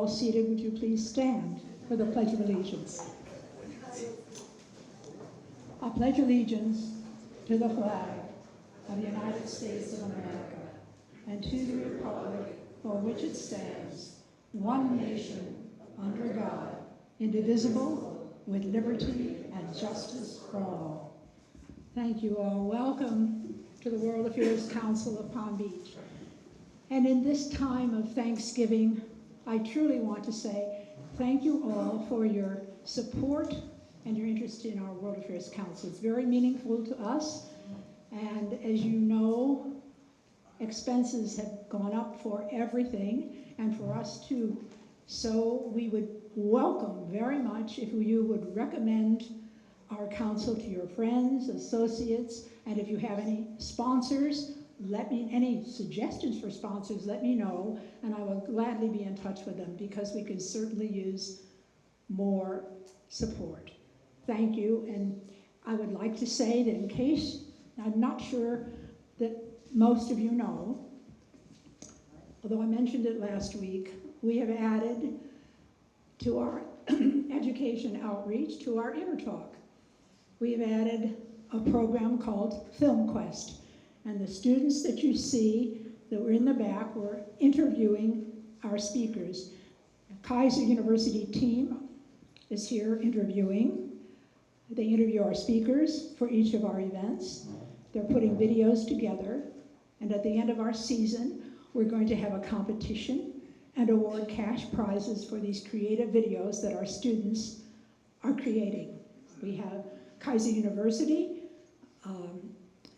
all seated, would you please stand for the Pledge of Allegiance? I pledge allegiance to the flag of the United States of America and to the republic for which it stands, one nation, under God, indivisible, with liberty and justice for all. Thank you all. Welcome to the World Affairs Council of Palm Beach. And in this time of Thanksgiving, I truly want to say thank you all for your support and your interest in our World Affairs Council. It's very meaningful to us. And as you know, expenses have gone up for everything and for us too. So we would welcome very much if you would recommend our council to your friends, associates, and if you have any sponsors, any suggestions for sponsors, let me know, and I will gladly be in touch with them because we could certainly use more support. Thank you, and I would like to say that in case, I'm not sure that most of you know, although I mentioned it last week, we have added to our education outreach to our Inner Talk. We have added a program called Film Quest. And the students that you see that were in the back were interviewing our speakers. The Keiser University team is here interviewing. They interview our speakers for each of our events. They're putting videos together. And at the end of our season, we're going to have a competition and award cash prizes for these creative videos that our students are creating. We have Keiser University,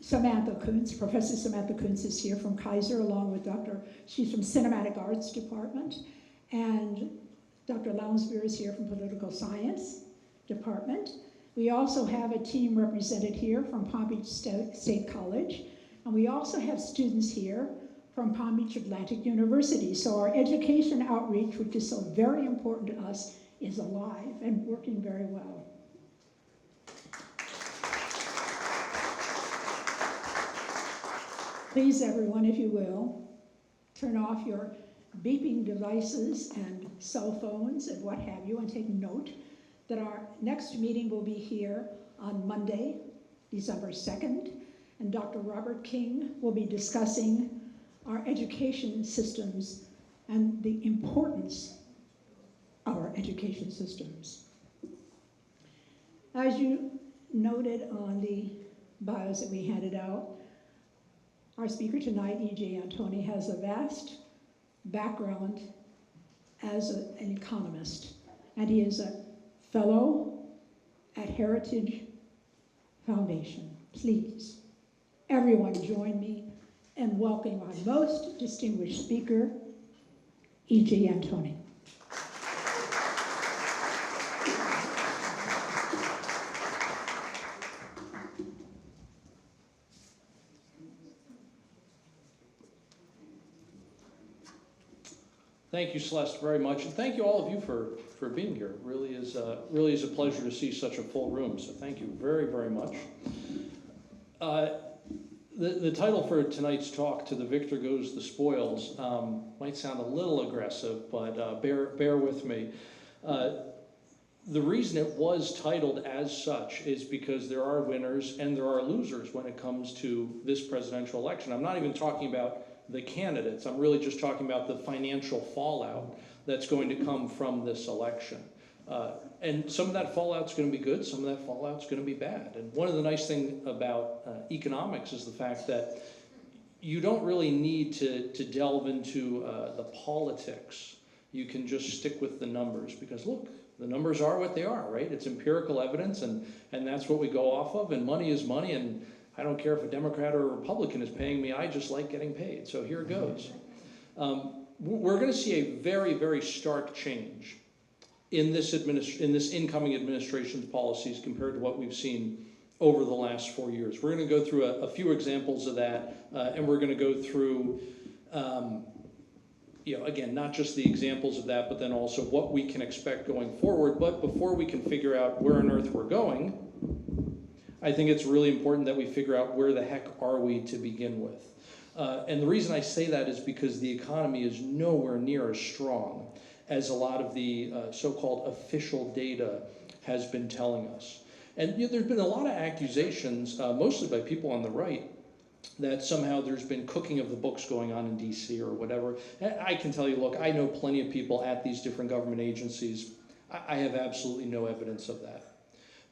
Samantha Kountz, Professor Samantha Kountz is here from Keiser, along with she's from Cinematic Arts Department, and Dr. Lounsbury is here from Political Science Department. We also have a team represented here from Palm Beach State College, and we also have students here from Palm Beach Atlantic University. So our education outreach, which is so very important to us, is alive and working very well. Please, everyone, if you will, turn off your beeping devices and cell phones and what have you, and take note that our next meeting will be here on Monday, December 2nd, and Dr. Robert King will be discussing our education systems and the importance of our education systems. As you noted on the bios that we handed out, our speaker tonight, E.J. Antoni, has a vast background as an economist, and he is a fellow at Heritage Foundation. Please, everyone join me in welcoming our most distinguished speaker, E.J. Antoni. Thank you, Celeste, very much, and thank you all of you for being here. It really is a pleasure to see such a full room. So thank you very, very much. The title for tonight's talk, "To the Victor Goes the Spoils," might sound a little aggressive, but bear with me. The reason it was titled as such is because there are winners and there are losers when it comes to this presidential election. I'm not even talking about the candidates. I'm really just talking about the financial fallout that's going to come from this election. And some of that fallout's going to be good, some of that fallout's going to be bad. And one of the nice things about economics is the fact that you don't really need to delve into the politics. You can just stick with the numbers because, look, the numbers are what they are, right? It's empirical evidence, and that's what we go off of, and money is money, and I don't care if a Democrat or a Republican is paying me, I just like getting paid. So here it goes. We're going to see a very, very stark change in this incoming administration's policies compared to what we've seen over the last 4 years. We're going to go through a few examples of that, and we're going to go through, again, not just the examples of that, but then also what we can expect going forward. But before we can figure out where on earth we're going, I think it's really important that we figure out where the heck are we to begin with. And the reason I say that is because the economy is nowhere near as strong as a lot of the so-called official data has been telling us. And there's been a lot of accusations, mostly by people on the right, that somehow there's been cooking of the books going on in DC or whatever. I can tell you, look, I know plenty of people at these different government agencies. I have absolutely no evidence of that.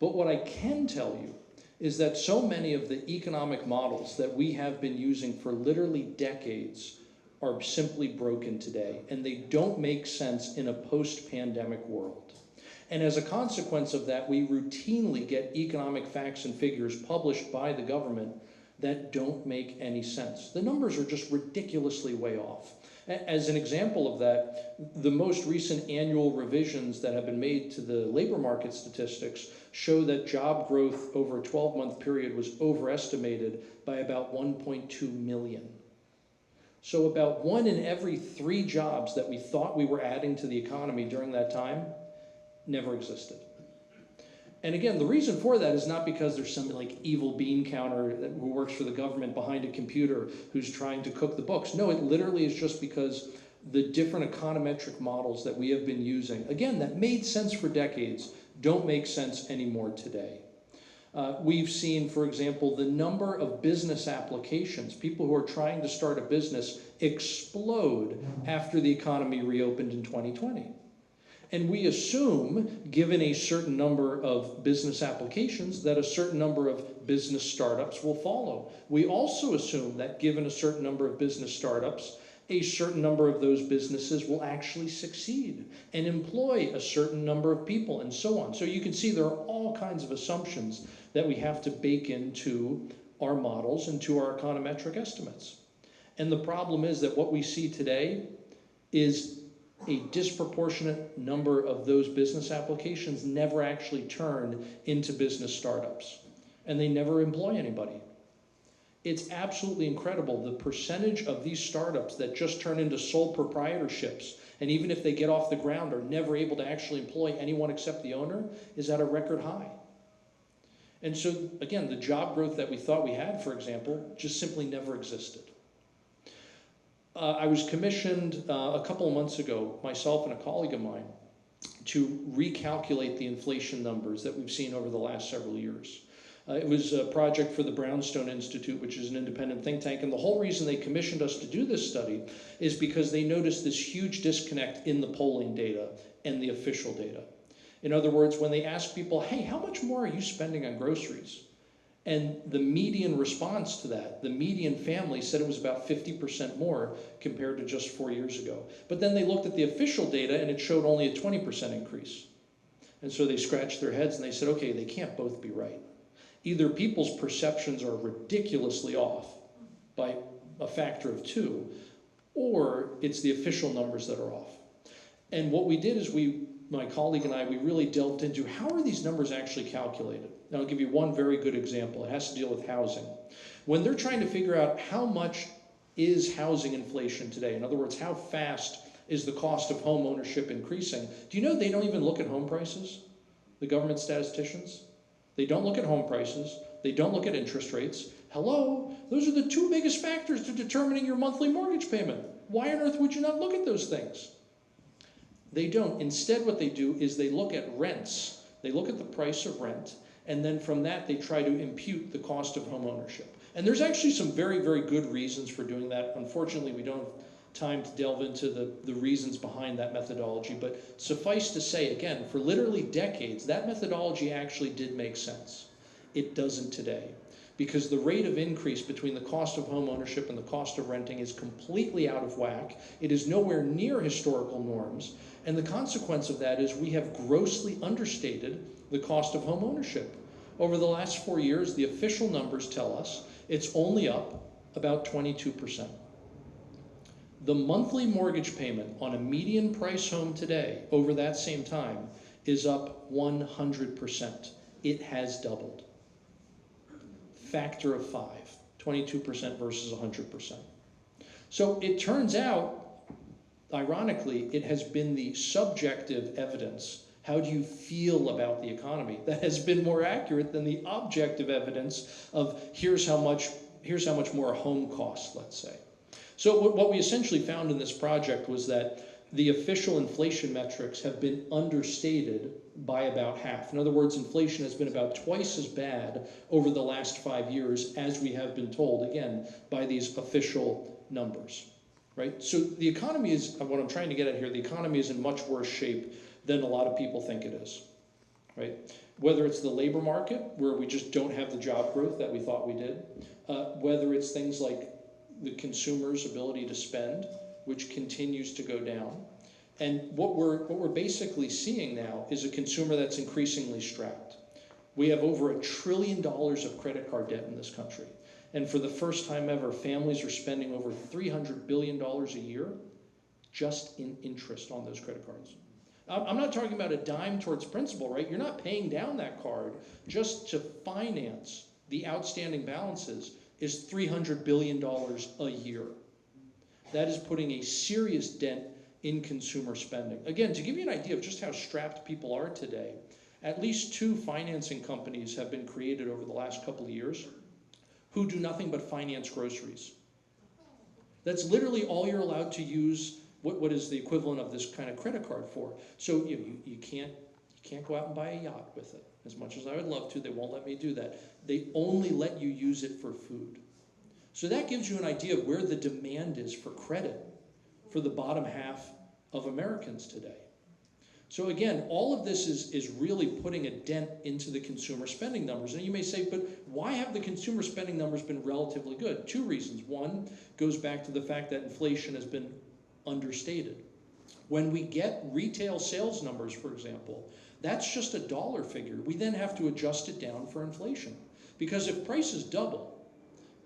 But what I can tell you is that so many of the economic models that we have been using for literally decades are simply broken today, and they don't make sense in a post-pandemic world. And as a consequence of that, we routinely get economic facts and figures published by the government that don't make any sense. The numbers are just ridiculously way off. As an example of that, the most recent annual revisions that have been made to the labor market statistics show that job growth over a 12-month period was overestimated by about 1.2 million. So about 1 in every 3 jobs that we thought we were adding to the economy during that time never existed. And again, the reason for that is not because there's some like evil bean counter who works for the government behind a computer who's trying to cook the books. No, it literally is just because the different econometric models that we have been using, again, that made sense for decades, don't make sense anymore today. We've seen, for example, the number of business applications, people who are trying to start a business, explode after the economy reopened in 2020. And we assume, given a certain number of business applications, that a certain number of business startups will follow. We also assume that given a certain number of business startups, a certain number of those businesses will actually succeed and employ a certain number of people and so on. So you can see there are all kinds of assumptions that we have to bake into our models and to our econometric estimates. And the problem is that what we see today is a disproportionate number of those business applications never actually turn into business startups, and they never employ anybody. It's absolutely incredible the percentage of these startups that just turn into sole proprietorships, and even if they get off the ground are never able to actually employ anyone except the owner, is at a record high. And so, again, the job growth that we thought we had, for example, just simply never existed. I was commissioned a couple of months ago, myself and a colleague of mine, to recalculate the inflation numbers that we've seen over the last several years. It was a project for the Brownstone Institute, which is an independent think tank, and the whole reason they commissioned us to do this study is because they noticed this huge disconnect in the polling data and the official data. In other words, when they asked people, hey, how much more are you spending on groceries? And the median response to that, the median family said it was about 50% more compared to just 4 years ago. But then they looked at the official data and it showed only a 20% increase. And so they scratched their heads and they said, okay, they can't both be right. Either people's perceptions are ridiculously off by a factor of 2, or it's the official numbers that are off. And what we did is my colleague and I, we really delved into how are these numbers actually calculated. And I'll give you one very good example. It has to deal with housing. When they're trying to figure out how much is housing inflation today, in other words, how fast is the cost of home ownership increasing, do you know they don't even look at home prices, the government statisticians? They don't look at home prices. They don't look at interest rates. Hello, those are the 2 biggest factors to determining your monthly mortgage payment. Why on earth would you not look at those things? They don't. Instead, what they do is they look at rents. They look at the price of rent, and then from that, they try to impute the cost of home ownership. And there's actually some very, very good reasons for doing that. Unfortunately, we don't have time to delve into the reasons behind that methodology, but suffice to say, again, for literally decades, that methodology actually did make sense. It doesn't today, because the rate of increase between the cost of home ownership and the cost of renting is completely out of whack. It is nowhere near historical norms, and the consequence of that is we have grossly understated the cost of home ownership. Over the last 4 years, the official numbers tell us it's only up about 22%. The monthly mortgage payment on a median price home today over that same time is up 100%. It has doubled. Factor of 5, 22% versus 100%. So it turns out, ironically, it has been the subjective evidence, how do you feel about the economy, that has been more accurate than the objective evidence of here's how much more a home costs, let's say. So what we essentially found in this project was that the official inflation metrics have been understated by about half. In other words, inflation has been about twice as bad over the last 5 years as we have been told, again, by these official numbers, right? So the economy is, what I'm trying to get at here, the economy is in much worse shape than a lot of people think it is, right? Whether it's the labor market, where we just don't have the job growth that we thought we did, whether it's things like the consumer's ability to spend, which continues to go down. And what we're basically seeing now is a consumer that's increasingly strapped. We have over $1 trillion of credit card debt in this country. And for the first time ever, families are spending over $300 billion a year just in interest on those credit cards. I'm not talking about a dime towards principal, right? You're not paying down that card just to finance the outstanding balances is $300 billion a year. That is putting a serious dent in consumer spending. Again, to give you an idea of just how strapped people are today, at least 2 financing companies have been created over the last couple of years who do nothing but finance groceries. That's literally all you're allowed to use what is the equivalent of this kind of credit card for. So you can't go out and buy a yacht with it. As much as I would love to, they won't let me do that. They only let you use it for food. So that gives you an idea of where the demand is for credit for the bottom half of Americans today. So again, all of this is really putting a dent into the consumer spending numbers. And you may say, but why have the consumer spending numbers been relatively good? 2 reasons. One goes back to the fact that inflation has been understated. When we get retail sales numbers, for example, that's just a dollar figure. We then have to adjust it down for inflation. Because if prices double,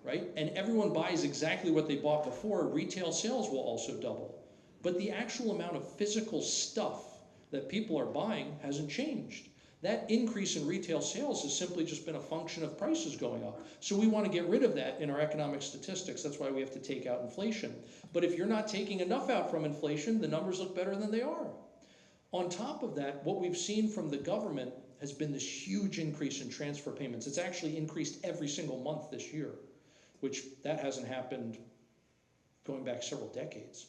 right, and everyone buys exactly what they bought before, retail sales will also double. But the actual amount of physical stuff that people are buying hasn't changed. That increase in retail sales has simply just been a function of prices going up. So we want to get rid of that in our economic statistics. That's why we have to take out inflation. But if you're not taking enough out from inflation, the numbers look better than they are. On top of that, what we've seen from the government has been this huge increase in transfer payments. It's actually increased every single month this year, which that hasn't happened going back several decades.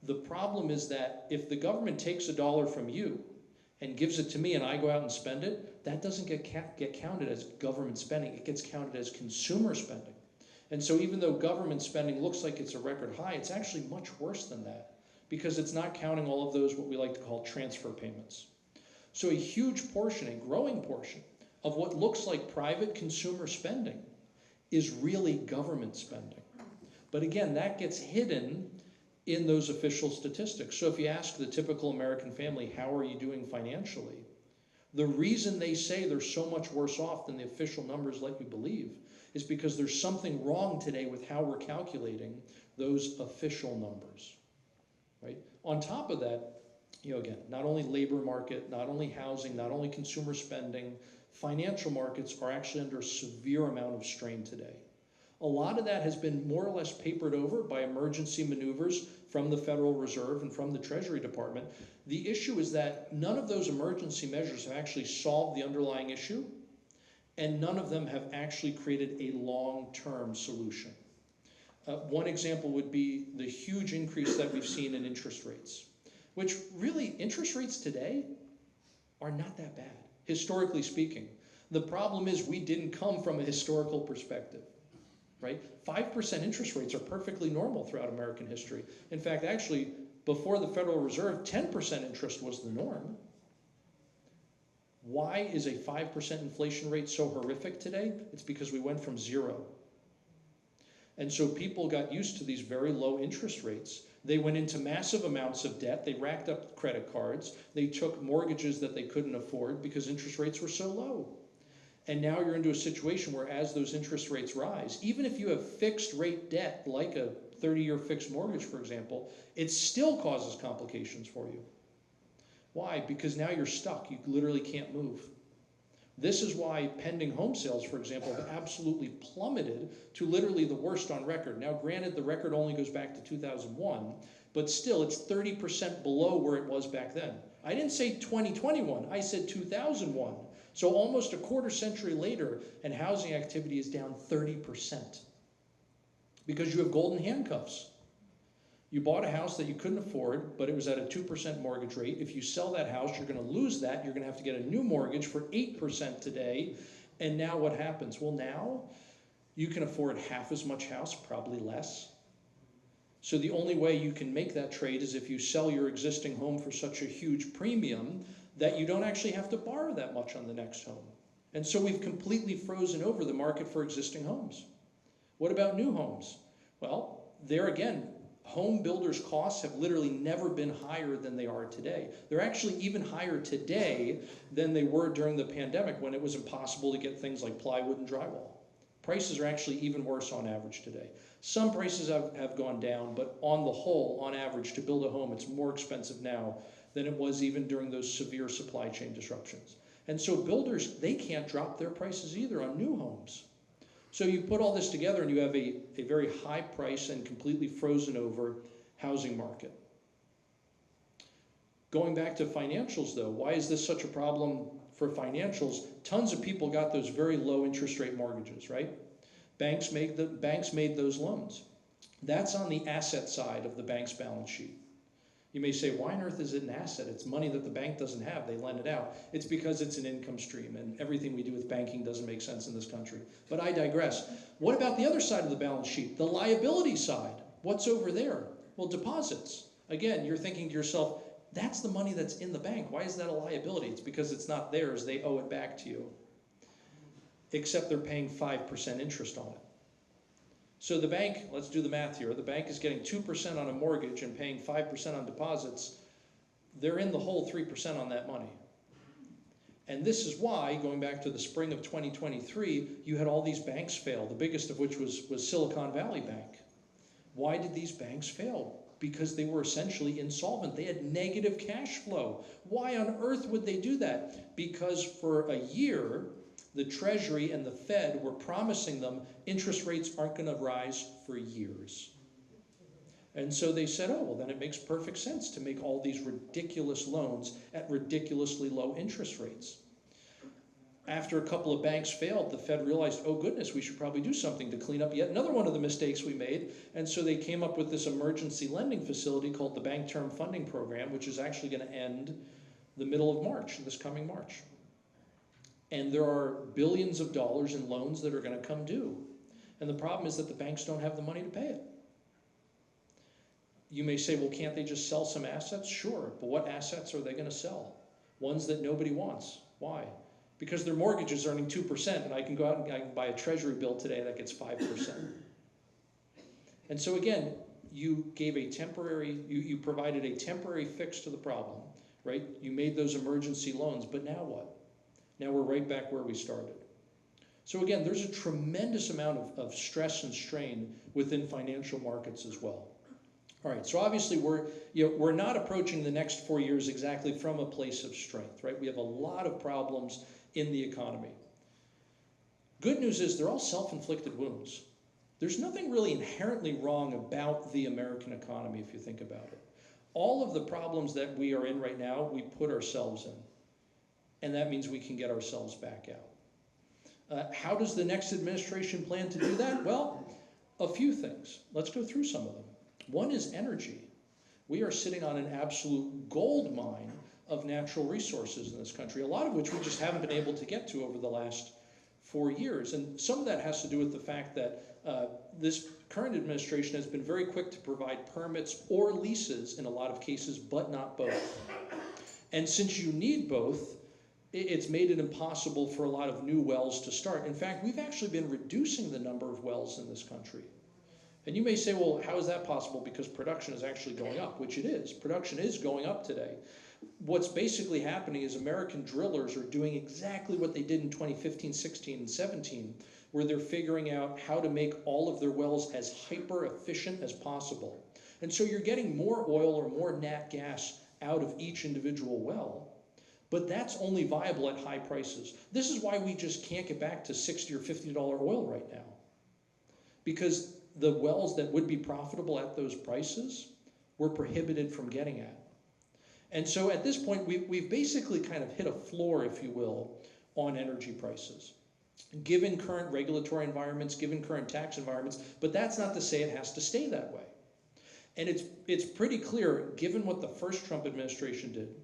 The problem is that if the government takes $1 from you and gives it to me and I go out and spend it, that doesn't get counted as government spending. It gets counted as consumer spending. And so even though government spending looks like it's a record high, it's actually much worse than that because it's not counting all of those, what we like to call transfer payments. So a huge portion, a growing portion of what looks like private consumer spending is really government spending. But again, that gets hidden in those official statistics. So if you ask the typical American family, how are you doing financially? The reason they say they're so much worse off than the official numbers let you believe is because there's something wrong today with how we're calculating those official numbers, right? On top of that, again, not only labor market, not only housing, not only consumer spending, financial markets are actually under a severe amount of strain today. A lot of that has been more or less papered over by emergency maneuvers from the Federal Reserve and from the Treasury Department. The issue is that none of those emergency measures have actually solved the underlying issue, and none of them have actually created a long-term solution. One example would be the huge increase that we've seen in interest rates, which really, interest rates today are not that bad, historically speaking. The problem is we didn't come from a historical perspective. Right? 5% interest rates are perfectly normal throughout American history. In fact, actually, before the Federal Reserve, 10% interest was the norm. Why is a 5% inflation rate so horrific today? It's because we went from 0. And so people got used to these very low interest rates. They went into massive amounts of debt. They racked up credit cards. They took mortgages that they couldn't afford because interest rates were so low. And now you're into a situation where as those interest rates rise, even if you have fixed rate debt, like a 30-year fixed mortgage, for example, it still causes complications for you. Why? Because now you're stuck. You literally can't move. This is why pending home sales, for example, have absolutely plummeted to literally the worst on record. Now, granted, the record only goes back to 2001, but still it's 30% below where it was back then. I didn't say 2021, I said 2001. So almost a quarter century later, and housing activity is down 30% because you have golden handcuffs. You bought a house that you couldn't afford, but it was at a 2% mortgage rate. If you sell that house, you're going to lose that. You're going to have to get a new mortgage for 8% today. And now what happens? Well, now you can afford half as much house, probably less. So the only way you can make that trade is if you sell your existing home for such a huge premium that you don't actually have to borrow that much on the next home. And so we've completely frozen over the market for existing homes. What about new homes? Well, there again, home builders' costs have literally never been higher than they are today. They're actually even higher today than they were during the pandemic when it was impossible to get things like plywood and drywall. Prices are actually even worse on average today. Some prices have gone down, but on the whole, on average, to build a home, it's more expensive now than it was even during those severe supply chain disruptions. And so builders, they can't drop their prices either on new homes. So you put all this together and you have a very high price and completely frozen over housing market. Going back to financials though, why is this such a problem for financials? Tons of people got those very low interest rate mortgages, right? Banks made those loans. That's on the asset side of the bank's balance sheet. You may say, why on earth is it an asset? It's money that the bank doesn't have. They lend it out. It's because it's an income stream, and everything we do with banking doesn't make sense in this country. But I digress. What about the other side of the balance sheet, the liability side? What's over there? Well, deposits. Again, you're thinking to yourself, that's the money that's in the bank. Why is that a liability? It's because it's not theirs. They owe it back to you. Except they're paying 5% interest on it. So the bank, let's do the math here, the bank is getting 2% on a mortgage and paying 5% on deposits. They're in the whole 3% on that money. And this is why, going back to the spring of 2023, you had all these banks fail, the biggest of which was Silicon Valley Bank. Why did these banks fail? Because they were essentially insolvent. They had negative cash flow. Why on earth would they do that? Because for a year, the Treasury and the Fed were promising them interest rates aren't going to rise for years. And so they said, oh, well, then it makes perfect sense to make all these ridiculous loans at ridiculously low interest rates. After a couple of banks failed, the Fed realized, oh goodness, we should probably do something to clean up yet another one of the mistakes we made. And so they came up with this emergency lending facility called the Bank Term Funding Program, which is actually going to end the middle of March, this coming March. And there are billions of dollars in loans that are going to come due. And the problem is that the banks don't have the money to pay it. You may say, well, can't they just sell some assets? Sure, but what assets are they going to sell? Ones that nobody wants. Why? Because their mortgage is earning 2%, and I can go out and I can buy a treasury bill today that gets 5%. And so again, you provided a temporary fix to the problem, right? You made those emergency loans, but now what? Now we're right back where we started. So again, there's a tremendous amount of stress and strain within financial markets as well. All right, so obviously we're not approaching the next 4 years exactly from a place of strength, right? We have a lot of problems in the economy. Good news is they're all self-inflicted wounds. There's nothing really inherently wrong about the American economy if you think about it. All of the problems that we are in right now, we put ourselves in. And that means we can get ourselves back out. How does the next administration plan to do that? Well, a few things. Let's go through some of them. One is energy. We are sitting on an absolute gold mine of natural resources in this country, a lot of which we just haven't been able to get to over the last 4 years. And some of that has to do with the fact that this current administration has been very quick to provide permits or leases in a lot of cases, but not both. And since you need both, it's made it impossible for a lot of new wells to start. In fact, we've actually been reducing the number of wells in this country. And you may say, well, how is that possible? Because production is actually going up, which it is. Production is going up today. What's basically happening is American drillers are doing exactly what they did in 2015, 16, and 17, where they're figuring out how to make all of their wells as hyper efficient as possible. And so you're getting more oil or more nat gas out of each individual well. But that's only viable at high prices. This is why we just can't get back to $60 or $50 oil right now. Because the wells that would be profitable at those prices were prohibited from getting at. And so at this point, we've basically kind of hit a floor, if you will, on energy prices, given current regulatory environments, given current tax environments, but that's not to say it has to stay that way. And it's pretty clear, given what the first Trump administration did,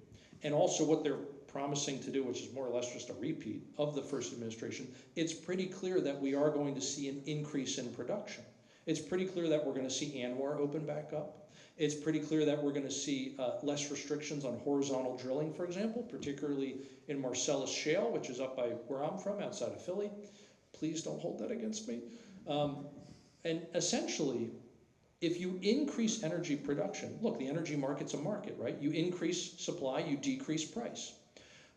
and also what they're promising to do, which is more or less just a repeat of the first administration, it's pretty clear that we are going to see an increase in production. It's pretty clear that we're going to see ANWR open back up. It's pretty clear that we're going to see less restrictions on horizontal drilling, for example, particularly in Marcellus Shale, which is up by where I'm from, outside of Philly. Please don't hold that against me. And essentially, if you increase energy production, look, the energy market's a market, right? You increase supply, you decrease price.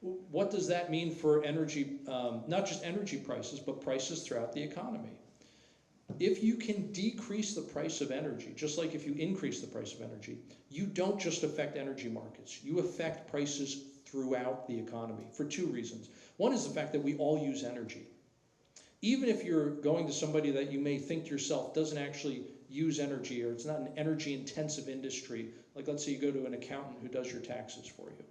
What does that mean for energy, not just energy prices, but prices throughout the economy? If you can decrease the price of energy, just like if you increase the price of energy, you don't just affect energy markets, you affect prices throughout the economy for two reasons. One is the fact that we all use energy. Even if you're going to somebody that you may think yourself doesn't actually use energy, or it's not an energy intensive industry, like let's say you go to an accountant who does your taxes for you.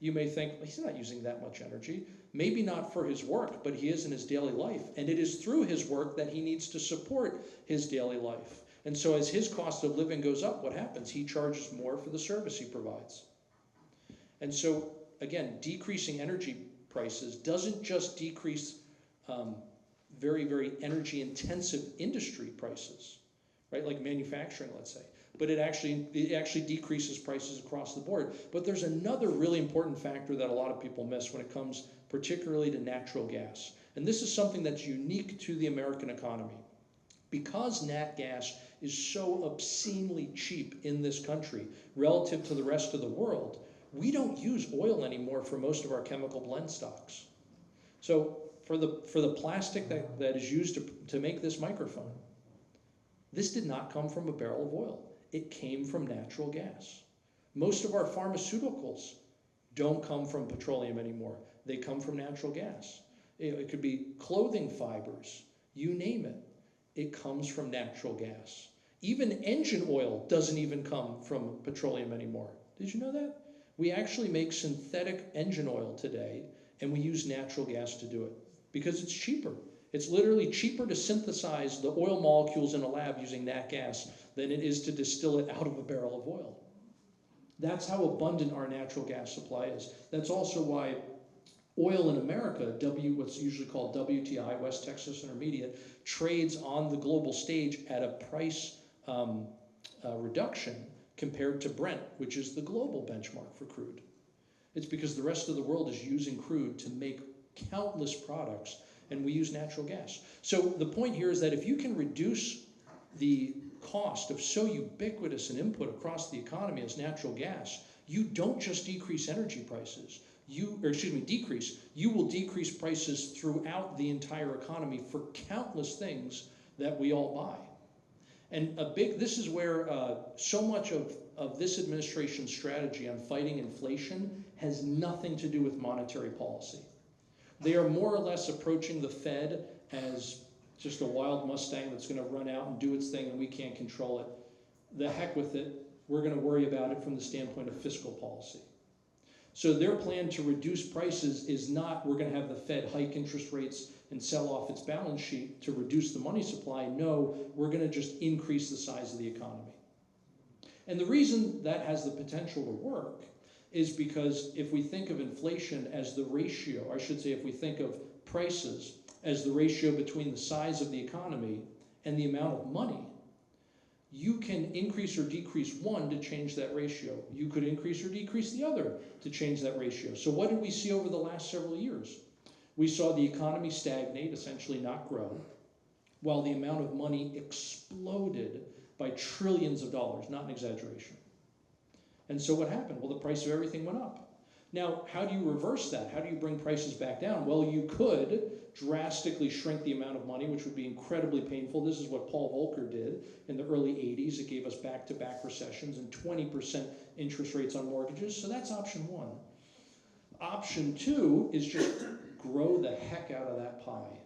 You may think, well, he's not using that much energy. Maybe not for his work, but he is in his daily life. And it is through his work that he needs to support his daily life. And so as his cost of living goes up, what happens? He charges more for the service he provides. And so, again, decreasing energy prices doesn't just decrease very, very energy intensive industry prices, right? Like manufacturing, let's say. But it actually decreases prices across the board. But there's another really important factor that a lot of people miss when it comes particularly to natural gas. And this is something that's unique to the American economy. Because nat gas is so obscenely cheap in this country relative to the rest of the world, we don't use oil anymore for most of our chemical blend stocks. So for the plastic that is used to make this microphone, this did not come from a barrel of oil. It came from natural gas. Most of our pharmaceuticals don't come from petroleum anymore. They come from natural gas. It could be clothing fibers, you name it. It comes from natural gas. Even engine oil doesn't even come from petroleum anymore. Did you know that? We actually make synthetic engine oil today, and we use natural gas to do it because it's cheaper. It's literally cheaper to synthesize the oil molecules in a lab using nat gas than it is to distill it out of a barrel of oil. That's how abundant our natural gas supply is. That's also why oil in America, what's usually called WTI, West Texas Intermediate, trades on the global stage at a price reduction compared to Brent, which is the global benchmark for crude. It's because the rest of the world is using crude to make countless products, and we use natural gas. So the point here is that if you can reduce the cost of so ubiquitous an input across the economy as natural gas, you don't just decrease energy prices. You will decrease prices throughout the entire economy for countless things that we all buy. And this is where so much of this administration's strategy on fighting inflation has nothing to do with monetary policy. They are more or less approaching the Fed as just a wild Mustang that's going to run out and do its thing and we can't control it. The heck with it. We're going to worry about it from the standpoint of fiscal policy. So their plan to reduce prices is not we're going to have the Fed hike interest rates and sell off its balance sheet to reduce the money supply. No, we're going to just increase the size of the economy. And the reason that has the potential to work is because if we think of inflation as the ratio, if we think of prices as the ratio between the size of the economy and the amount of money, you can increase or decrease one to change that ratio. You could increase or decrease the other to change that ratio. So what did we see over the last several years? We saw the economy stagnate, essentially not grow, while the amount of money exploded by trillions of dollars, not an exaggeration. And so what happened? Well, the price of everything went up. Now, how do you reverse that? How do you bring prices back down? Well, you could drastically shrink the amount of money, which would be incredibly painful. This is what Paul Volcker did in the early 80s. It gave us back-to-back recessions and 20% interest rates on mortgages. So that's option one. Option two is just grow the heck out of that pie.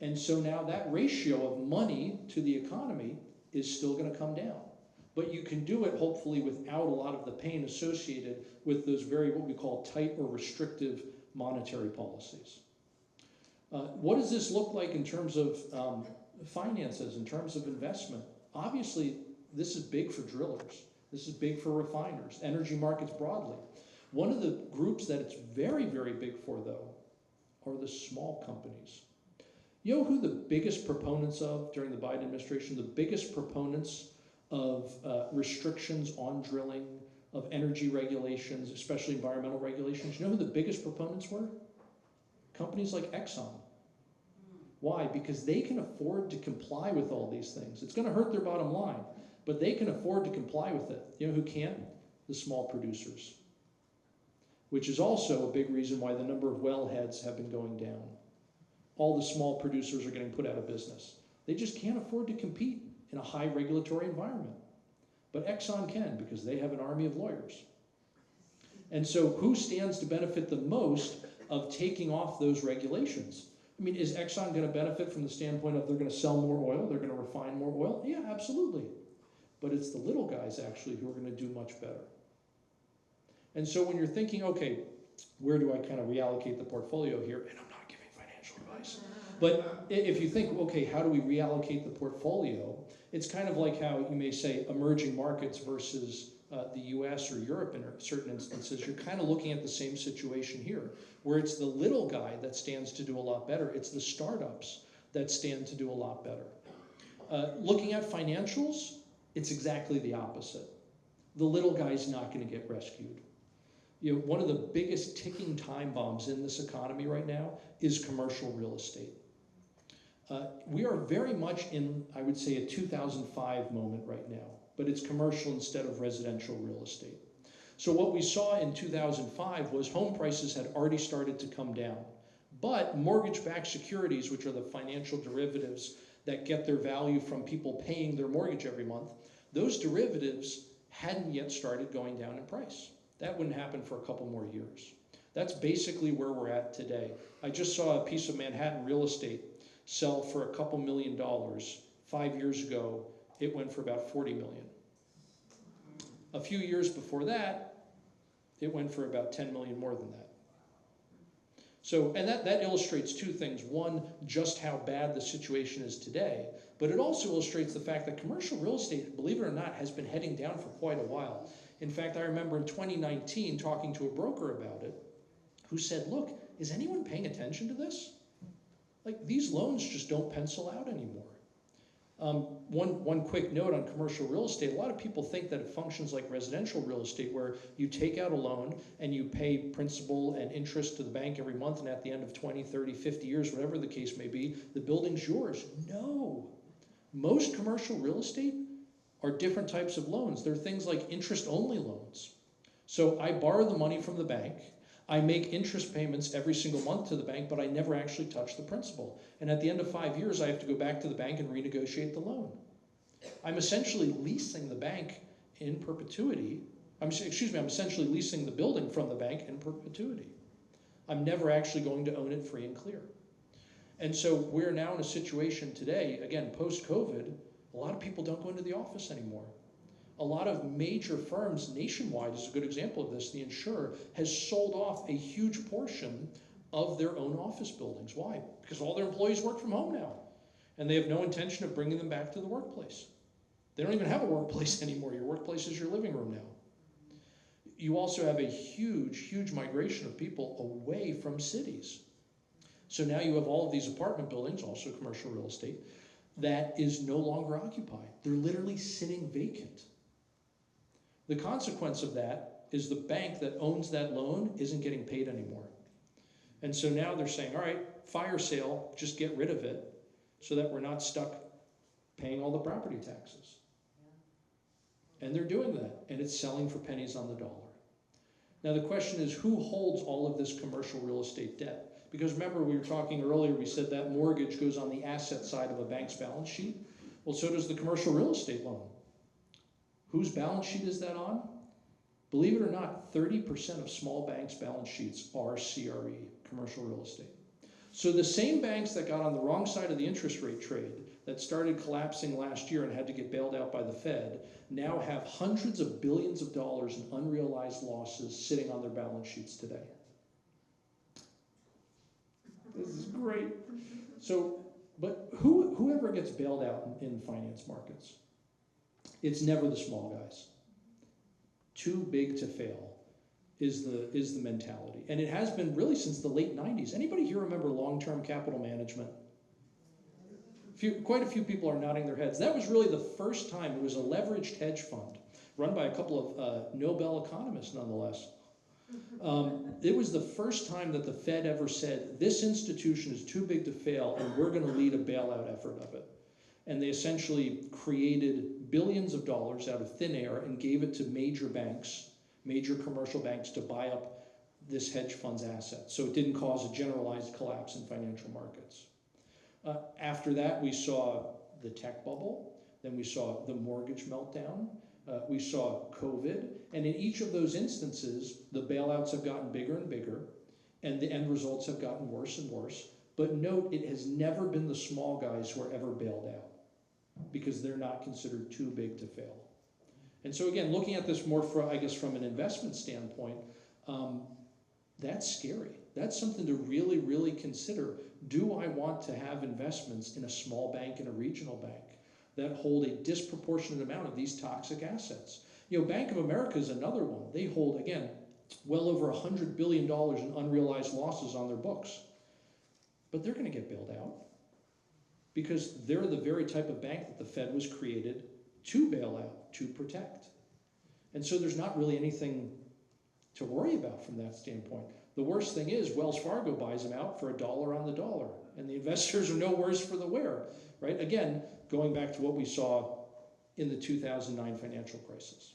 And so now that ratio of money to the economy is still going to come down. But you can do it, hopefully, without a lot of the pain associated with those what we call tight or restrictive monetary policies. What does this look like in terms of finances, in terms of investment? Obviously, this is big for drillers. This is big for refiners, energy markets broadly. One of the groups that it's very, very big for, though, are the small companies. You know who the biggest proponents of during the Biden administration, the biggest proponents of restrictions on drilling, of energy regulations, especially environmental regulations? You know who the biggest proponents were? Companies like Exxon. Why? Because they can afford to comply with all these things. It's going to hurt their bottom line, but they can afford to comply with it. You know who can't? The small producers, which is also a big reason why the number of wellheads have been going down. All the small producers are getting put out of business. They just can't afford to compete in a high regulatory environment. But Exxon can, because they have an army of lawyers. And so who stands to benefit the most of taking off those regulations? I mean, is Exxon going to benefit from the standpoint of they're going to sell more oil, they're going to refine more oil? Yeah, absolutely. But it's the little guys, actually, who are going to do much better. And so when you're thinking, okay, where do I kind of reallocate the portfolio here? And I'm not giving financial advice. But if you think, okay, how do we reallocate the portfolio? It's kind of like how you may say emerging markets versus the US or Europe in certain instances. You're kind of looking at the same situation here, where it's the little guy that stands to do a lot better. It's the startups that stand to do a lot better. Looking at financials, it's exactly the opposite. The little guy's not going to get rescued. You know, one of the biggest ticking time bombs in this economy right now is commercial real estate. We are very much in, I would say, a 2005 moment right now, but it's commercial instead of residential real estate. So what we saw in 2005 was home prices had already started to come down, but mortgage-backed securities, which are the financial derivatives that get their value from people paying their mortgage every month, those derivatives hadn't yet started going down in price. That wouldn't happen for a couple more years. That's basically where we're at today. I just saw a piece of Manhattan real estate sell for a couple $1 million. 5 years ago, it went for about 40 million. A few years before that, it went for about 10 million more than that. So, and that illustrates two things. One, just how bad the situation is today, but it also illustrates the fact that commercial real estate, believe it or not, has been heading down for quite a while. In fact, I remember in 2019 talking to a broker about it who said, look, is anyone paying attention to this? Like, these loans just don't pencil out anymore. One quick note on commercial real estate. A lot of people think that it functions like residential real estate, where you take out a loan and you pay principal and interest to the bank every month, and at the end of 20, 30, 50 years, whatever the case may be, the building's yours. No. Most commercial real estate are different types of loans. They're things like interest-only loans. So I borrow the money from the bank, I make interest payments every single month to the bank, but I never actually touch the principal. And at the end of 5 years, I have to go back to the bank and renegotiate the loan. I'm essentially leasing the bank in perpetuity. I'm essentially leasing the building from the bank in perpetuity. I'm never actually going to own it free and clear. And so we're now in a situation today, again, post-COVID, a lot of people don't go into the office anymore. A lot of major firms nationwide is a good example of this. The insurer has sold off a huge portion of their own office buildings. Why? Because all their employees work from home now, and they have no intention of bringing them back to the workplace. They don't even have a workplace anymore. Your workplace is your living room now. You also have a huge, huge migration of people away from cities. So now you have all of these apartment buildings, also commercial real estate, that is no longer occupied. They're literally sitting vacant. The consequence of that is the bank that owns that loan isn't getting paid anymore. And so now they're saying, all right, fire sale, just get rid of it so that we're not stuck paying all the property taxes. And they're doing that, and it's selling for pennies on the dollar. Now the question is, who holds all of this commercial real estate debt? Because remember, we were talking earlier, we said that mortgage goes on the asset side of a bank's balance sheet. Well, so does the commercial real estate loan. Whose balance sheet is that on? Believe it or not, 30% of small banks' balance sheets are CRE, commercial real estate. So the same banks that got on the wrong side of the interest rate trade, that started collapsing last year and had to get bailed out by the Fed, now have hundreds of billions of dollars in unrealized losses sitting on their balance sheets today. This is great. So, but whoever gets bailed out in finance markets? It's never the small guys. Too big to fail is the mentality. And it has been really since the late 90s. Anybody here remember long-term capital management? Quite a few people are nodding their heads. That was really the first time. It was a leveraged hedge fund run by a couple of Nobel economists, nonetheless. It was the first time that the Fed ever said, this institution is too big to fail and we're going to lead a bailout effort of it. And they essentially created billions of dollars out of thin air and gave it to major banks, major commercial banks, to buy up this hedge fund's assets. So it didn't cause a generalized collapse in financial markets. After that, we saw the tech bubble, then we saw the mortgage meltdown, we saw COVID, and in each of those instances, the bailouts have gotten bigger and bigger, and the end results have gotten worse and worse. But note, it has never been the small guys who are ever bailed out, because they're not considered too big to fail. And so again, looking at this more, I guess, from an investment standpoint, that's scary. That's something to really, really consider. Do I want to have investments in a small bank and a regional bank that hold a disproportionate amount of these toxic assets? You know, Bank of America is another one. They hold, again, well over $100 billion in unrealized losses on their books. But they're going to get bailed out because they're the very type of bank that the Fed was created to bail out, to protect. And so there's not really anything to worry about from that standpoint. The worst thing is Wells Fargo buys them out for $1 on the dollar, and the investors are no worse for the wear, right? Again, going back to what we saw in the 2009 financial crisis.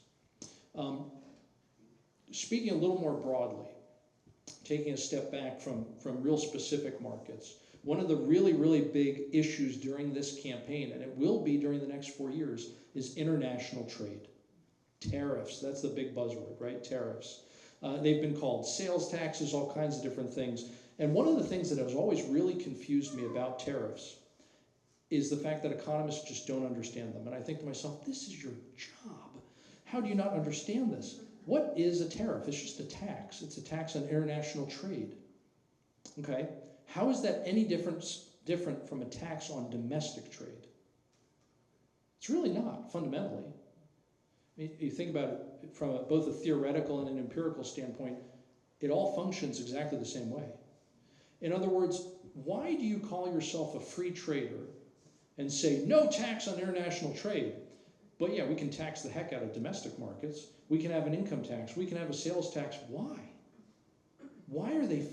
Speaking a little more broadly, taking a step back from real specific markets, one of the really, really big issues during this campaign, and it will be during the next 4 years, is international trade. Tariffs, that's the big buzzword, right? Tariffs. They've been called sales taxes, all kinds of different things. And one of the things that has always really confused me about tariffs is the fact that economists just don't understand them. And I think to myself, this is your job. How do you not understand this? What is a tariff? It's just a tax. It's a tax on international trade. Okay? How is that any different from a tax on domestic trade? It's really not, fundamentally. I mean, you think about it from both a theoretical and an empirical standpoint, it all functions exactly the same way. In other words, why do you call yourself a free trader and say no tax on international trade? But yeah, we can tax the heck out of domestic markets. We can have an income tax. We can have a sales tax. Why? Why are they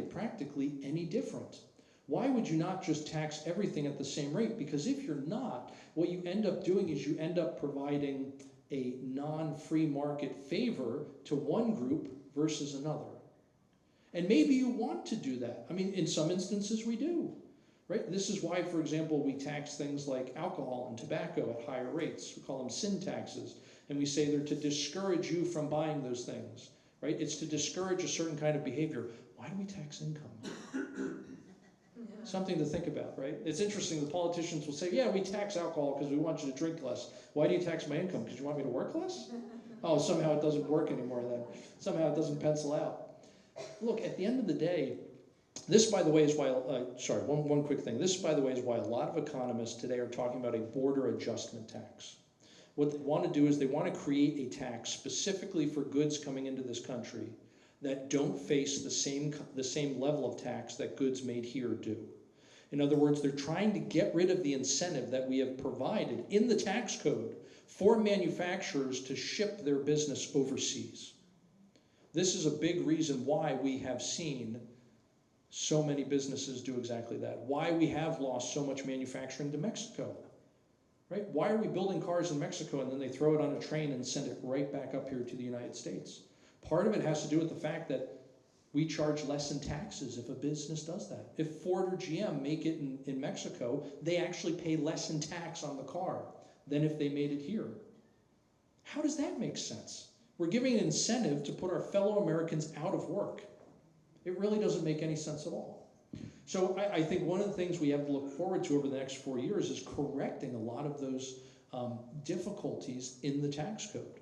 practically any different? Why would you not just tax everything at the same rate? Because if you're not, what you end up doing is you end up providing a non-free market favor to one group versus another. And maybe you want to do that. I mean, in some instances we do, right? This is why, for example, we tax things like alcohol and tobacco at higher rates. We call them sin taxes. And we say they're to discourage you from buying those things, right? It's to discourage a certain kind of behavior. Why do we tax income? Something to think about, right? It's interesting, the politicians will say, yeah, we tax alcohol because we want you to drink less. Why do you tax my income? Because you want me to work less? Oh, somehow it doesn't work anymore then. Somehow it doesn't pencil out. Look, at the end of the day, this, by the way, is why, one quick thing. This, by the way, is why a lot of economists today are talking about a border adjustment tax. What they want to do is they want to create a tax specifically for goods coming into this country that don't face the same level of tax that goods made here do. In other words, they're trying to get rid of the incentive that we have provided in the tax code for manufacturers to ship their business overseas. This is a big reason why we have seen so many businesses do exactly that, why we have lost so much manufacturing to Mexico. Right? Why are we building cars in Mexico and then they throw it on a train and send it right back up here to the United States? Part of it has to do with the fact that we charge less in taxes if a business does that. If Ford or GM make it in Mexico, they actually pay less in tax on the car than if they made it here. How does that make sense? We're giving an incentive to put our fellow Americans out of work. It really doesn't make any sense at all. So I think one of the things we have to look forward to over the next 4 years is correcting a lot of those difficulties in the tax code.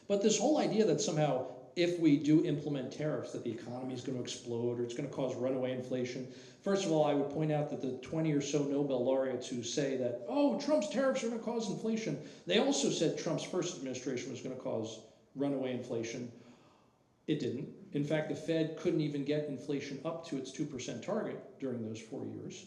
But this whole idea that somehow if we do implement tariffs, that the economy is going to explode or it's going to cause runaway inflation. First of all, I would point out that the 20 or so Nobel laureates who say that, oh, Trump's tariffs are going to cause inflation, they also said Trump's first administration was going to cause runaway inflation. It didn't. In fact, the Fed couldn't even get inflation up to its 2% target during those 4 years.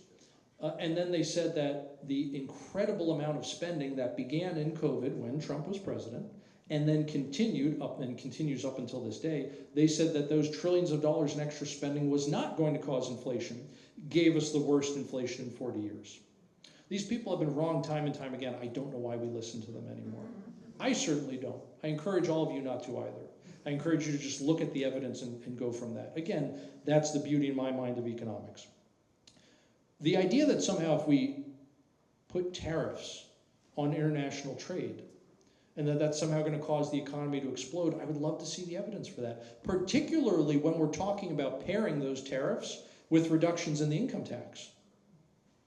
And then they said that the incredible amount of spending that began in COVID when Trump was president and then continued up and continues up until this day, they said that those trillions of dollars in extra spending was not going to cause inflation, gave us the worst inflation in 40 years. These people have been wrong time and time again. I don't know why we listen to them anymore. I certainly don't. I encourage all of you not to either. I encourage you to just look at the evidence and go from that. Again, that's the beauty in my mind of economics. The idea that somehow if we put tariffs on international trade and that that's somehow going to cause the economy to explode, I would love to see the evidence for that, particularly when we're talking about pairing those tariffs with reductions in the income tax,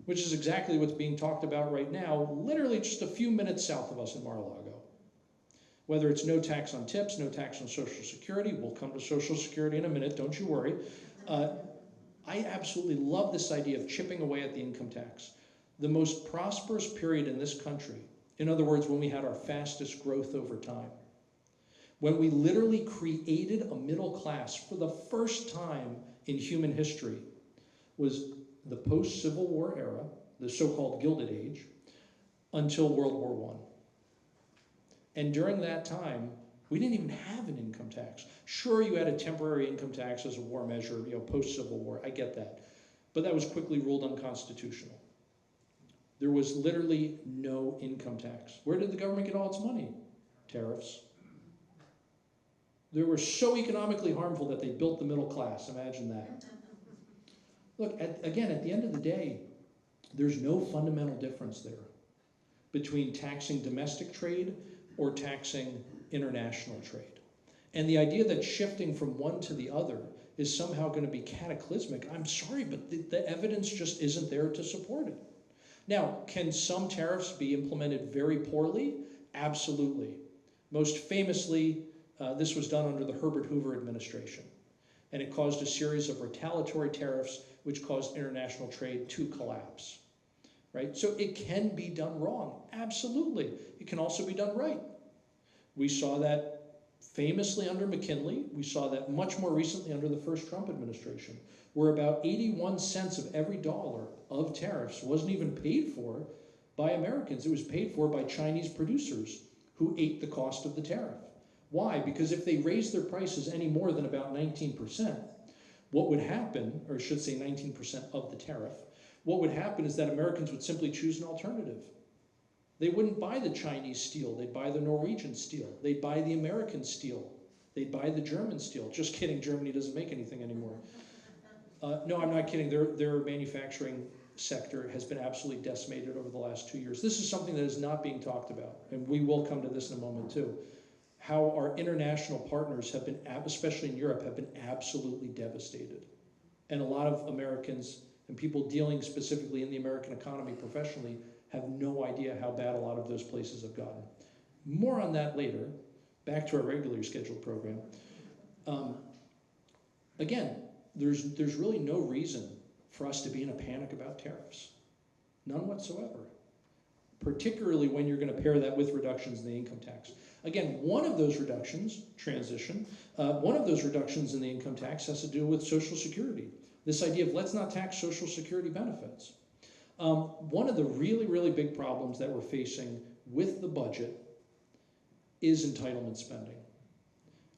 which is exactly what's being talked about right now, literally just a few minutes south of us in Mar-a-Lago. Whether it's no tax on tips, no tax on Social Security, we'll come to Social Security in a minute, don't you worry. I absolutely love this idea of chipping away at the income tax. The most prosperous period in this country, in other words, when we had our fastest growth over time, when we literally created a middle class for the first time in human history, was the post-Civil War era, the so-called Gilded Age, until World War I. And during that time, we didn't even have an income tax. Sure, you had a temporary income tax as a war measure, post-Civil War, I get that. But that was quickly ruled unconstitutional. There was literally no income tax. Where did the government get all its money? Tariffs. They were so economically harmful that they built the middle class, imagine that. Look, again, at the end of the day, there's no fundamental difference there between taxing domestic trade or taxing international trade. And the idea that shifting from one to the other is somehow going to be cataclysmic, I'm sorry, but the evidence just isn't there to support it. Now, can some tariffs be implemented very poorly? Absolutely. Most famously, this was done under the Herbert Hoover administration, and it caused a series of retaliatory tariffs which caused international trade to collapse. Right? So it can be done wrong, absolutely. It can also be done right. We saw that famously under McKinley. We saw that much more recently under the first Trump administration, where about 81 cents of every dollar of tariffs wasn't even paid for by Americans. It was paid for by Chinese producers who ate the cost of the tariff. Why? Because if they raised their prices any more than about 19%, what would happen, or I should say 19% of the tariff, what would happen is that Americans would simply choose an alternative. They wouldn't buy the Chinese steel, they'd buy the Norwegian steel, they'd buy the American steel, they'd buy the German steel. Just kidding, Germany doesn't make anything anymore. No, I'm not kidding, their manufacturing sector has been absolutely decimated over the last 2 years. This is something that is not being talked about, and we will come to this in a moment too. How our international partners have been, especially in Europe, have been absolutely devastated. And a lot of Americans and people dealing specifically in the American economy professionally have no idea how bad a lot of those places have gotten. More on that later. Back to our regularly scheduled program. Again, there's really no reason for us to be in a panic about tariffs. None whatsoever. Particularly when you're going to pair that with reductions in the income tax. Again, one of those reductions, one of those reductions in the income tax has to do with Social Security. This idea of let's not tax Social Security benefits. One of the really, really big problems that we're facing with the budget is entitlement spending.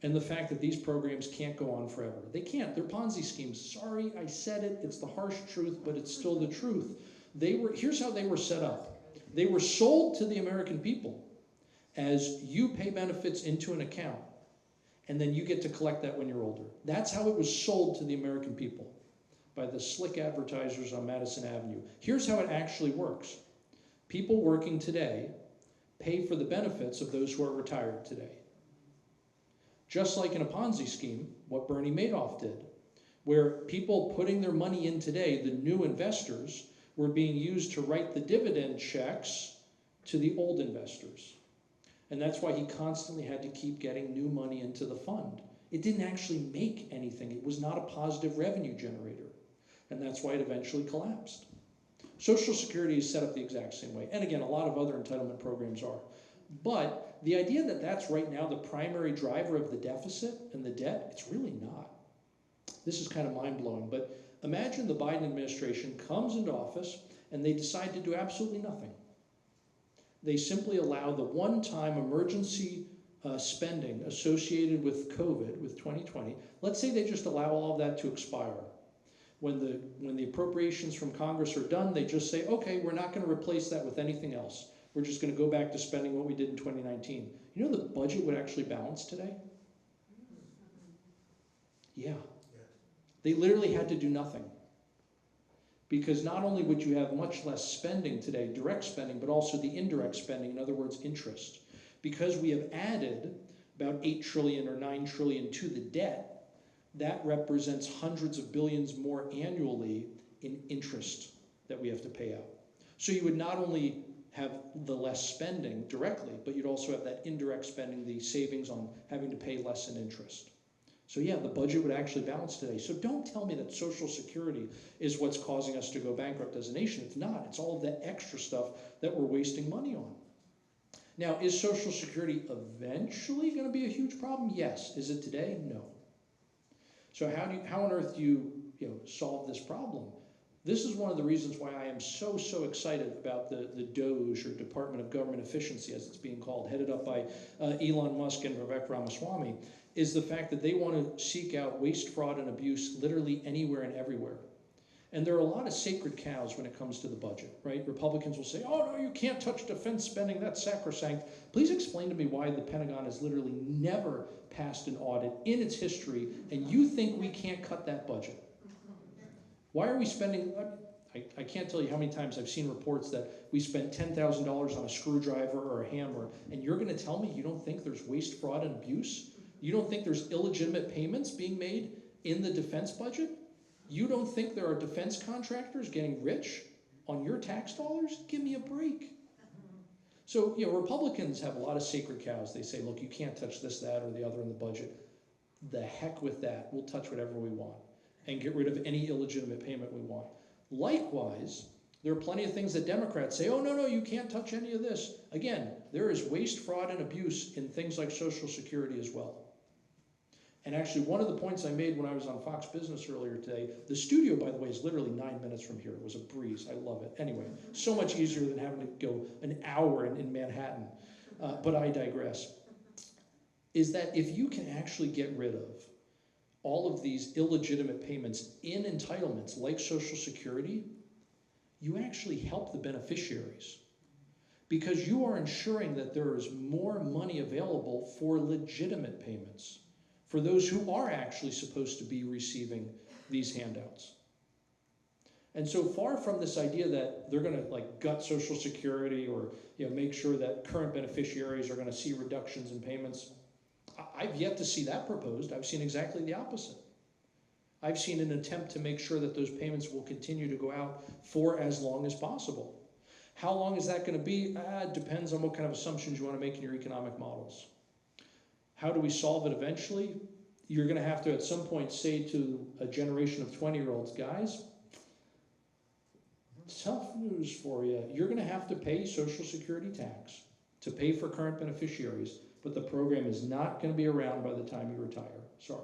And the fact that these programs can't go on forever. They can't, they're Ponzi schemes. Sorry, I said it, it's the harsh truth, but it's still the truth. Here's how they were set up. They were sold to the American people as you pay benefits into an account, and then you get to collect that when you're older. That's how it was sold to the American people by the slick advertisers on Madison Avenue. Here's how it actually works. People working today pay for the benefits of those who are retired today. Just like in a Ponzi scheme, what Bernie Madoff did, where people putting their money in today, the new investors, were being used to write the dividend checks to the old investors. And that's why he constantly had to keep getting new money into the fund. It didn't actually make anything. It was not a positive revenue generator. And that's why it eventually collapsed. Social Security is set up the exact same way. And again, a lot of other entitlement programs are. But the idea that that's right now the primary driver of the deficit and the debt, it's really not. This is kind of mind-blowing, but imagine the Biden administration comes into office and they decide to do absolutely nothing. They simply allow the one-time emergency spending associated with COVID, with 2020. Let's say they just allow all of that to expire. When the appropriations from Congress are done, they just say, okay, we're not going to replace that with anything else. We're just going to go back to spending what we did in 2019. You know the budget would actually balance today? Yeah. They literally had to do nothing. Because not only would you have much less spending today, direct spending, but also the indirect spending, in other words, interest. Because we have added about 8 trillion or 9 trillion to the debt, that represents hundreds of billions more annually in interest that we have to pay out. So you would not only have the less spending directly, but you'd also have that indirect spending, the savings on having to pay less in interest. So yeah, the budget would actually balance today. So don't tell me that Social Security is what's causing us to go bankrupt as a nation. It's not. It's all of that extra stuff that we're wasting money on. Now, is Social Security eventually going to be a huge problem? Yes. Is it today? No. So how on earth do you solve this problem? This is one of the reasons why I am so excited about the DOGE, or Department of Government Efficiency, as it's being called, headed up by Elon Musk and Vivek Ramaswamy, is the fact that they want to seek out waste, fraud, and abuse literally anywhere and everywhere. And there are a lot of sacred cows when it comes to the budget, right? Republicans will say, oh, no, you can't touch defense spending, that's sacrosanct. Please explain to me why the Pentagon has literally never passed an audit in its history, and you think we can't cut that budget. Why are we spending, I can't tell you how many times I've seen reports that we spent $10,000 on a screwdriver or a hammer, and you're going to tell me you don't think there's waste, fraud, and abuse? You don't think there's illegitimate payments being made in the defense budget? You don't think there are defense contractors getting rich on your tax dollars? Give me a break. So, Republicans have a lot of sacred cows. They say, look, you can't touch this, that, or the other in the budget. The heck with that. We'll touch whatever we want and get rid of any illegitimate payment we want. Likewise, there are plenty of things that Democrats say, oh, no, you can't touch any of this. Again, there is waste, fraud, and abuse in things like Social Security as well. And actually, one of the points I made when I was on Fox Business earlier today, the studio, by the way, is literally 9 minutes from here. It was a breeze. I love it. Anyway, so much easier than having to go an hour in Manhattan. But I digress. Is that if you can actually get rid of all of these illegitimate payments in entitlements like Social Security, you actually help the beneficiaries. Because you are ensuring that there is more money available for legitimate payments, for those who are actually supposed to be receiving these handouts. And so far from this idea that they're going to gut Social Security or make sure that current beneficiaries are going to see reductions in payments, I've yet to see that proposed. I've seen exactly the opposite. I've seen an attempt to make sure that those payments will continue to go out for as long as possible. How long is that going to be? It depends on what kind of assumptions you want to make in your economic models. How do we solve it eventually? You're going to have to at some point say to a generation of 20-year-olds, guys, tough news for you. You're going to have to pay Social Security tax to pay for current beneficiaries, but the program is not going to be around by the time you retire. Sorry.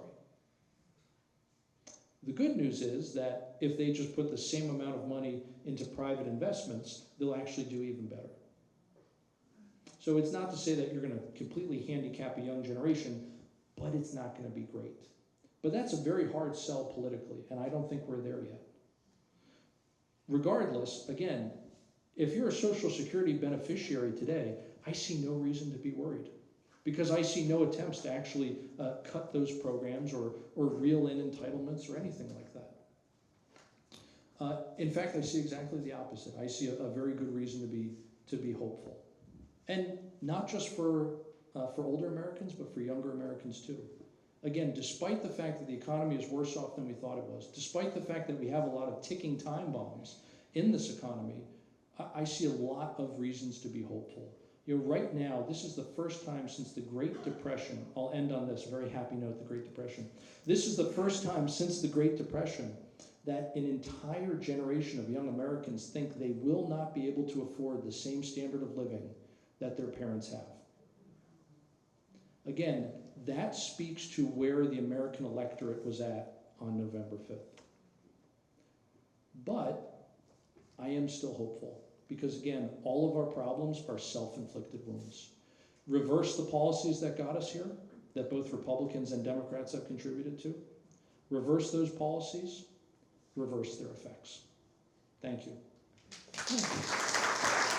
The good news is that if they just put the same amount of money into private investments, they'll actually do even better. So it's not to say that you're going to completely handicap a young generation, but it's not going to be great. But that's a very hard sell politically, and I don't think we're there yet. Regardless, again, if you're a Social Security beneficiary today, I see no reason to be worried, because I see no attempts to actually cut those programs or reel in entitlements or anything like that. In fact, I see exactly the opposite. I see a very good reason to be hopeful. And not just for older Americans, but for younger Americans too. Again, despite the fact that the economy is worse off than we thought it was, despite the fact that we have a lot of ticking time bombs in this economy, I see a lot of reasons to be hopeful. Right now, this is the first time since the Great Depression, I'll end on this very happy note, the Great Depression. This is the first time since the Great Depression that an entire generation of young Americans think they will not be able to afford the same standard of living that their parents have. Again, that speaks to where the American electorate was at on November 5th. But I am still hopeful because, again, all of our problems are self-inflicted wounds. Reverse the policies that got us here, that both Republicans and Democrats have contributed to. Reverse those policies, reverse their effects. Thank you.